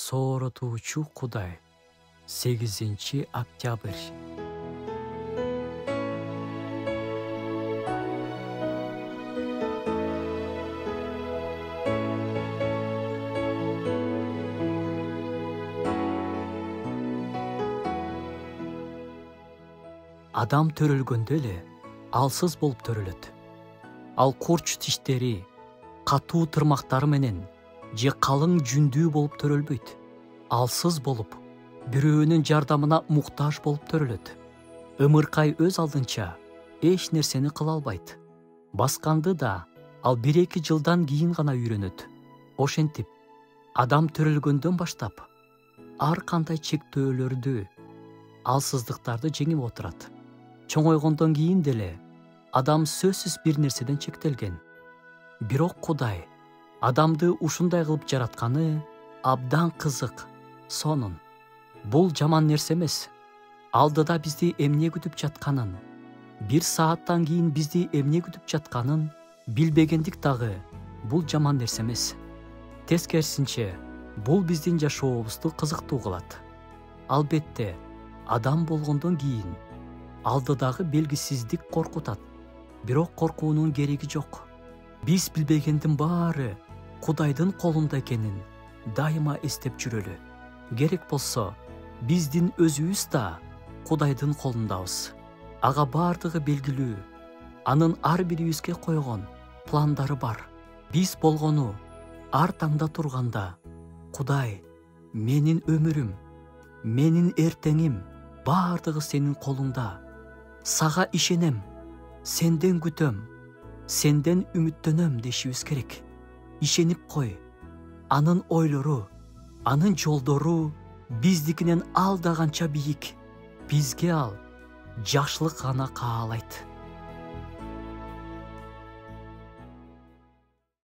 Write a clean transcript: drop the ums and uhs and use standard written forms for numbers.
Сооротуучу Кудай. 8-октябрь. Адам төрөлгөндө эле алсыз болуп төрөлөт. Ал курч тиштери, катуу тырмактары менен же калың жүндүү болуп төрөлбөйт. Алсыз болуп, бирөөнүн жардамына муктаж болуп төрөлөт. Ымыркай өз алдынча эч нерсени кыла албайт. Басканды да ал 1-2 жылдан кийин гана үйрөнөт. Ошентип, адам төрөлгөндөн баштап ар кандай чектөөлөрдү, алсыздыктарды жеңип отурат. Чоңойгондон кийин деле адам сөзсүз бир нерседен чектелген. Бирок Кудай адамды ушундай кылып жаратканы абдан кызык, сонун. Бул жаман нерсе эмес. Алдыда бизди эмне күтүп жатканын, 1 сааттан кийин бизди эмне күтүп жатканын билбегендик дагы бул жаман нерсе эмес. Тескерисинче, бул биздин жашообузду кызыктуу кылат. Албетте, адам болгондон кийин алдыдагы белгисиздик коркутат. Бирок коркуунун кереги жок. Биз билбегендин баары Кудайдын колунда экенин дайыма эстеп жүрөлү. Керек болсо, биздин өзүбүз да Кудайдын колундабыз. Ага бардыгы белгилүү. Анын ар бирибизге койгон пландары бар. Биз болгону ар таңда турганда, Кудай, менин өмүрүм, менин эртеңим бардыгы сенин колуңда. Сага ишенем, сенден күтөм, сенден үмүттөнөм дешибиз керек. Ишенип кой. Анын ойлору, анын жолдору биздикинен алда канча бийик. Бизге ал жакшылык гана каалайт.